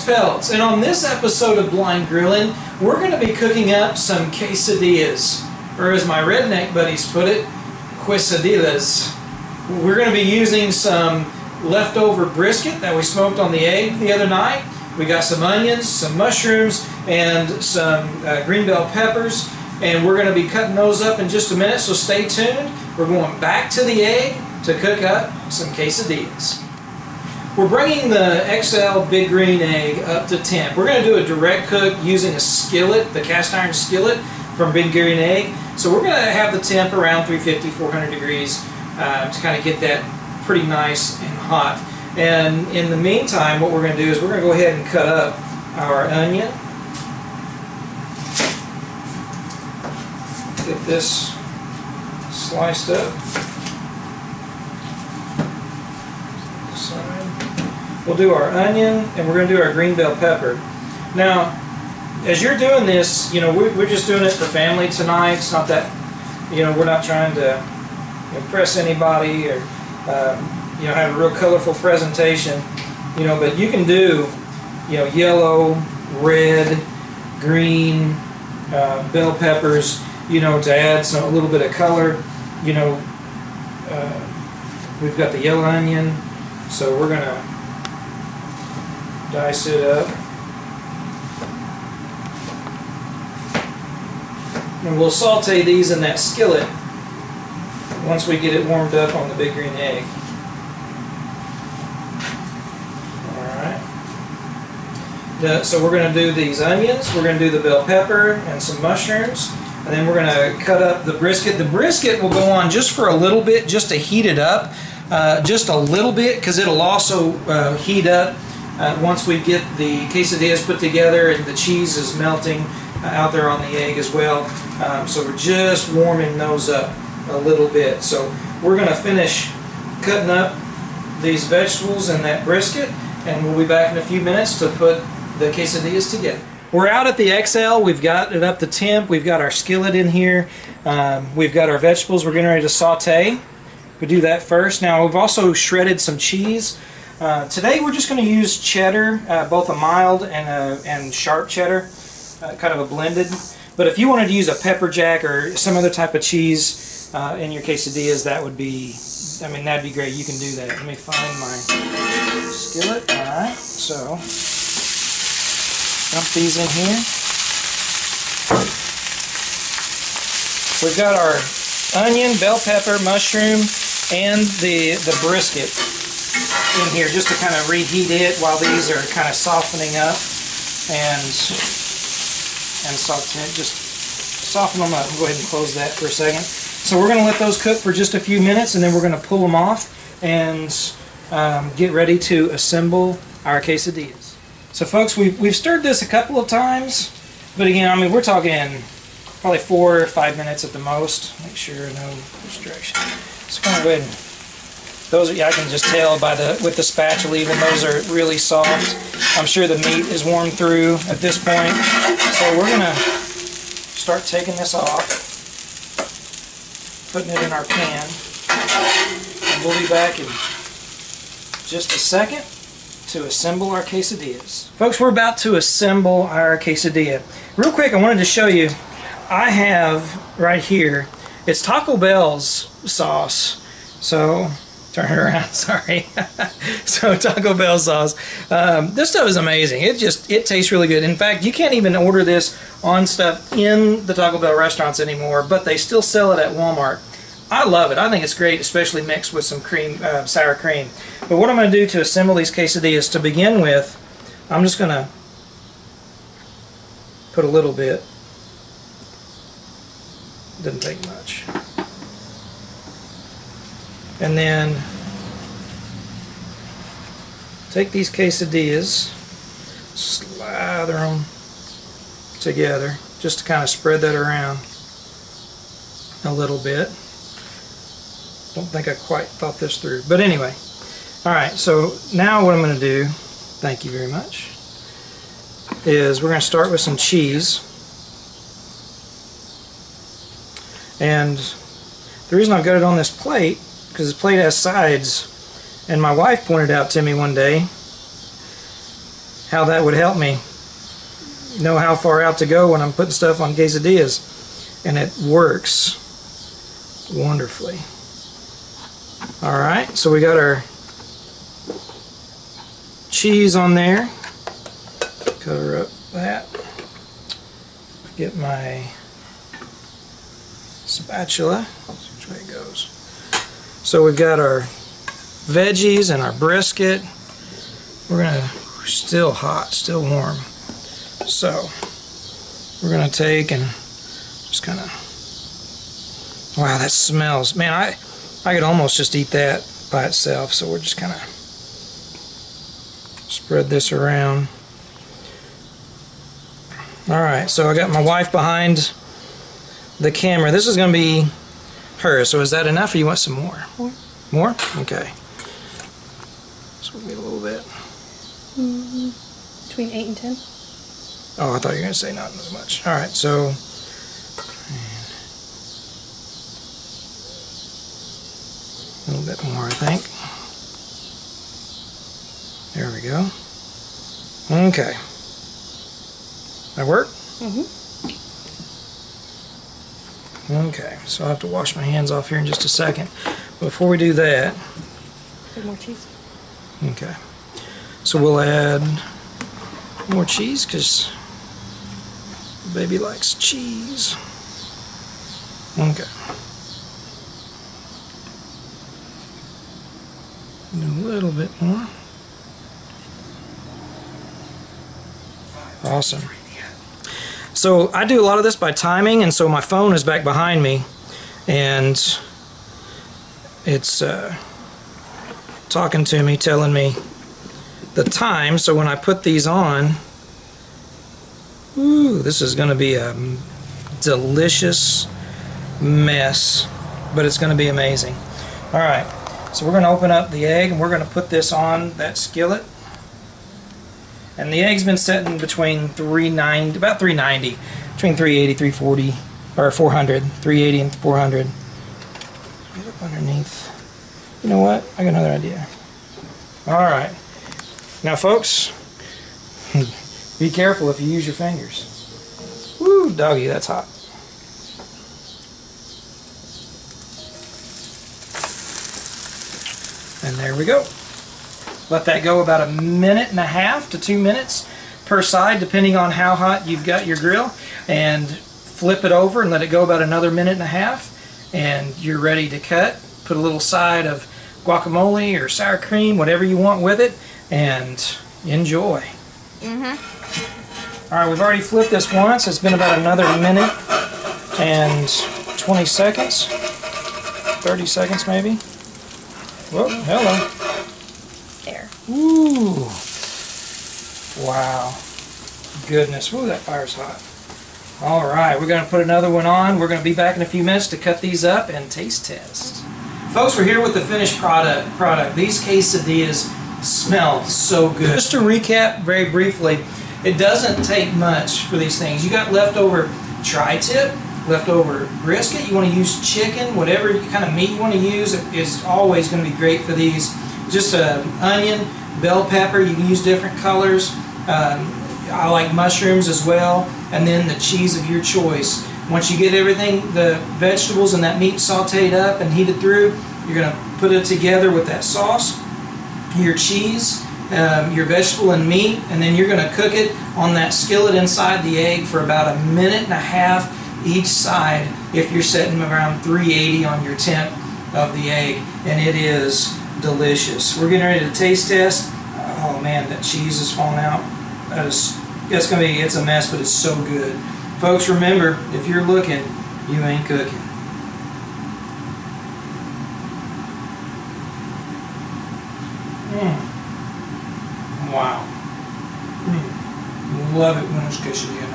Chris Peltz, and on this episode of Blind Grilling, we're going to be cooking up some quesadillas, or as my redneck buddies put it, quesadillas. We're going to be using some leftover brisket that we smoked on the egg the other night. We got some onions, some mushrooms, and some green bell peppers, and we're going to be cutting those up in just a minute, so stay tuned. We're going back to the egg to cook up some quesadillas. We're bringing the XL Big Green Egg up to temp. We're going to do a direct cook using a skillet, the cast iron skillet from Big Green Egg. So we're going to have the temp around 350, 400 degrees to kind of get that pretty nice and hot. And in the meantime, what we're going to do is we're going to go ahead and cut up our onion. Get this sliced up. We'll do our onion, and we're going to do our green bell pepper. Now, as you're doing this, we're just doing it for family tonight. It's not that, we're not trying to impress anybody or, have a real colorful presentation. But you can do, yellow, red, green, bell peppers, to add a little bit of color. We've got the yellow onion, so we're going to dice it up, and we'll saute these in that skillet once we get it warmed up on the Big Green Egg. Alright, so we're going to do these onions, we're going to do the bell pepper and some mushrooms, and then we're going to cut up the brisket. The brisket will go on just for a little bit, just to heat it up, just a little bit, because it'll also heat up once we get the quesadillas put together and the cheese is melting out there on the egg as well. So we're just warming those up a little bit. So we're going to finish cutting up these vegetables and that brisket, and we'll be back in a few minutes to put the quesadillas together. We're out at the XL. We've got it up to temp. We've got our skillet in here. We've got our vegetables. We're getting ready to saute. We do that first. Now we've also shredded some cheese. Today we're just going to use cheddar, both a mild and sharp cheddar, kind of a blended. But if you wanted to use a pepper jack or some other type of cheese in your quesadillas, that would be, that'd be great. You can do that. Let me find my skillet. Alright, so dump these in here. We've got our onion, bell pepper, mushroom, and the brisket in here just to kind of reheat it while these are kind of softening up and just soften them up. We'll go ahead and close that for a second. So we're going to let those cook for just a few minutes, and then we're going to pull them off and get ready to assemble our quesadillas. So folks, we've stirred this a couple of times, but again, we're talking probably 4 or 5 minutes at the most. Make sure no distraction. So kind of go ahead and those are, I can just tell with the spatula even, those are really soft. I'm sure the meat is warm through at this point. So we're going to start taking this off, putting it in our pan, and we'll be back in just a second to assemble our quesadillas. Folks, we're about to assemble our quesadilla. Real quick, I wanted to show you, I have right here, it's Taco Bell's sauce. So turn it around, sorry. So Taco Bell sauce. This stuff is amazing. It tastes really good. In fact, you can't even order this on stuff in the Taco Bell restaurants anymore, but they still sell it at Walmart. I love it. I think it's great, especially mixed with some cream, sour cream. But what I'm going to do to assemble these quesadillas, to begin with, I'm just going to put a little bit. Doesn't take much. And then take these quesadillas, slather them together, just to kind of spread that around a little bit. Don't think I quite thought this through, but anyway. Alright, so now what I'm going to do, thank you very much, is we're going to start with some cheese. And the reason I've got it on this plate, because this plate has sides, and my wife pointed out to me one day how that would help me know how far out to go when I'm putting stuff on quesadillas. And it works wonderfully. Alright, so we got our cheese on there. Cover up that. Get my spatula. Which way it goes. So we've got our veggies and our brisket. We're still hot, still warm. So we're gonna take and just kind of, wow, that smells, man. I could almost just eat that by itself. So we're just kind of spread this around. Alright, so I got my wife behind the camera. This is going to be hers. So is that enough or you want some more? More. More? Okay. So we'll get a little bit. Between 8 and 10. Oh, I thought you were going to say not as much. Alright, so a little bit more, I think. There we go. Okay. That work? Mm-hmm. Okay, so I'll have to wash my hands off here in just a second. Before we do that... A bit more cheese. Okay. So we'll add more cheese because baby likes cheese. Okay. A little bit more. Awesome. So I do a lot of this by timing, and so my phone is back behind me, and it's talking to me, telling me the time. So when I put these on, ooh, this is going to be a delicious mess, but it's going to be amazing. All right, so we're going to open up the egg, and we're going to put this on that skillet. And the egg's been setting between 390, about 390, between 380, 340, or 400, 380 and 400. Get up underneath. You know what? I got another idea. All right. Now, folks, be careful if you use your fingers. Woo, doggy, that's hot. And there we go. Let that go about 1.5 to 2 minutes per side, depending on how hot you've got your grill. And flip it over and let it go about another 1.5 minutes. And you're ready to cut. Put a little side of guacamole or sour cream, whatever you want with it, and enjoy. Mm-hmm. All right, we've already flipped this once. It's been about another 1 minute and 20 seconds. 30 seconds maybe. Whoa, hello. There. Ooh. Wow. Goodness. Ooh, that fire's hot. All right, we're going to put another one on. We're going to be back in a few minutes to cut these up and taste test. Folks, we're here with the finished product. These quesadillas smell so good. Just to recap very briefly, it doesn't take much for these things. You got leftover tri-tip, leftover brisket. You want to use chicken, whatever kind of meat you want to use is always going to be great for these. Just an onion, bell pepper, you can use different colors. I like mushrooms as well, and then the cheese of your choice. Once you get everything, the vegetables and that meat sauteed up and heated through, you're going to put it together with that sauce, your cheese, your vegetable and meat, and then you're going to cook it on that skillet inside the egg for about 1.5 minutes each side if you're setting around 380 on your temp of the egg, and it is delicious. We're getting ready to taste test. Oh man, that cheese is falling out. It's a mess, but it's so good. Folks, remember, if you're looking, you ain't cooking. Wow. Love it when it's quesadilla.